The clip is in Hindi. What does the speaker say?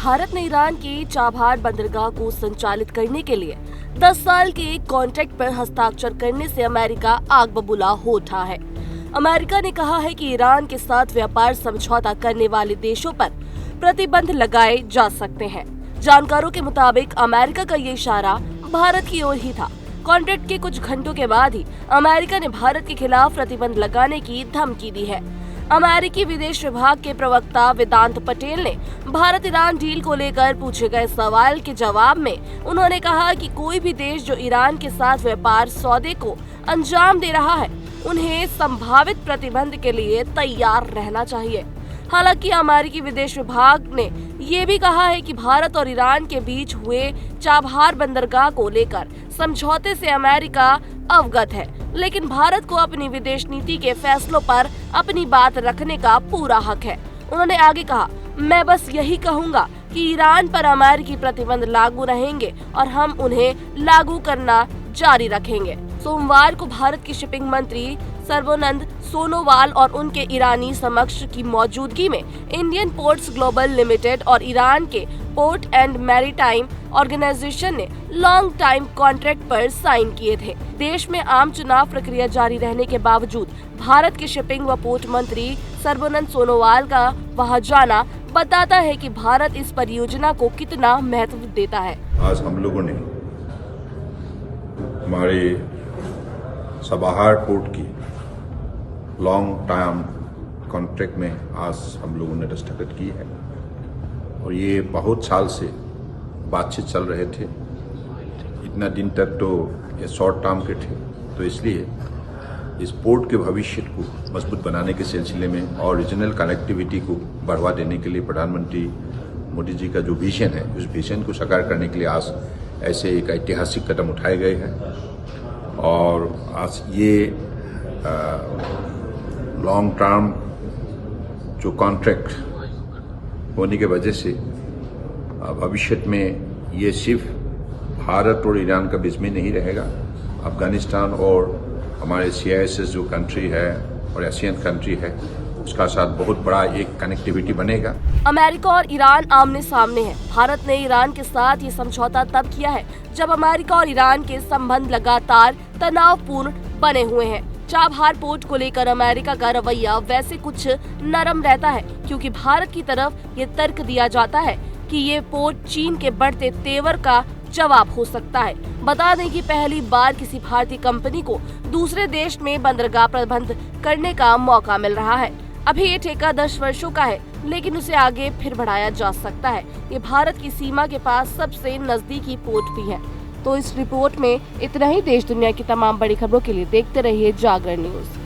भारत ने ईरान के चाबहार बंदरगाह को संचालित करने के लिए 10 साल के एक कॉन्ट्रैक्ट पर हस्ताक्षर करने से अमेरिका आग बबूला हो उठा है। अमेरिका ने कहा है कि ईरान के साथ व्यापार समझौता करने वाले देशों पर प्रतिबंध लगाए जा सकते हैं। जानकारों के मुताबिक अमेरिका का ये इशारा भारत की ओर ही था। कॉन्ट्रैक्ट के कुछ घंटों के बाद ही अमेरिका ने भारत के खिलाफ प्रतिबंध लगाने की धमकी दी है। अमेरिकी विदेश विभाग के प्रवक्ता वेदांत पटेल ने भारत ईरान डील को लेकर पूछे गए सवाल के जवाब में उन्होंने कहा कि कोई भी देश जो ईरान के साथ व्यापार सौदे को अंजाम दे रहा है, उन्हें संभावित प्रतिबंध के लिए तैयार रहना चाहिए। हालांकि अमेरिकी विदेश विभाग ने ये भी कहा है कि भारत और ईरान के बीच हुए चाबहार बंदरगाह को लेकर समझौते से अमेरिका अवगत है, लेकिन भारत को अपनी विदेश नीति के फैसलों पर अपनी बात रखने का पूरा हक है। उन्होंने आगे कहा, मैं बस यही कहूंगा कि ईरान पर अमेरिकी प्रतिबंध लागू रहेंगे और हम उन्हें लागू करना जारी रखेंगे। सोमवार को भारत की शिपिंग मंत्री सर्बानंद सोनोवाल और उनके ईरानी समकक्ष की मौजूदगी में इंडियन पोर्ट्स ग्लोबल लिमिटेड और ईरान के पोर्ट एंड मैरीटाइम ऑर्गेनाइजेशन ने लॉन्ग टाइम कॉन्ट्रैक्ट पर साइन किए थे। देश में आम चुनाव प्रक्रिया जारी रहने के बावजूद भारत के शिपिंग व पोर्ट मंत्री सर्बानंद सोनोवाल का वहां जाना बताता है कि भारत इस परियोजना को कितना महत्व देता है। आज हम लोगों ने हमारे चाबहार पोर्ट की लॉन्ग टाइम कॉन्ट्रैक्ट में आज हम लोगों ने दस्तखत की है और ये बहुत साल से बातचीत चल रहे थे। इतना दिन तक तो ये शॉर्ट टर्म के थे, तो इसलिए इस पोर्ट के भविष्य को मजबूत बनाने के सिलसिले में और रीजनल कनेक्टिविटी को बढ़ावा देने के लिए प्रधानमंत्री मोदी जी का जो विजन है, उस विजन को साकार करने के लिए आज ऐसे एक ऐतिहासिक कदम उठाए गए हैं और आज ये लॉन्ग टर्म जो कॉन्ट्रैक्ट होने के वजह से भविष्य में ये सिर्फ भारत और ईरान का बीच में नहीं रहेगा, अफगानिस्तान और हमारे CIS जो कंट्री है और एशियन कंट्री है उसका साथ बहुत बड़ा एक कनेक्टिविटी बनेगा। अमेरिका और ईरान आमने सामने है। भारत ने ईरान के साथ ये समझौता तब किया है जब अमेरिका और ईरान के संबंध लगातार तनावपूर्ण बने हुए हैं। चाबहार पोर्ट को लेकर अमेरिका का रवैया वैसे कुछ नरम रहता है, क्योंकि भारत की तरफ ये तर्क दिया जाता है कि ये पोर्ट चीन के बढ़ते तेवर का जवाब हो सकता है। बता दें कि पहली बार किसी भारतीय कंपनी को दूसरे देश में बंदरगाह प्रबंध करने का मौका मिल रहा है। अभी ये ठेका 10 वर्षों का है, लेकिन उसे आगे फिर बढ़ाया जा सकता है। ये भारत की सीमा के पास सबसे नजदीकी पोर्ट भी है। तो इस रिपोर्ट में इतना ही। देश दुनिया की तमाम बड़ी खबरों के लिए देखते रहिए जागरण न्यूज।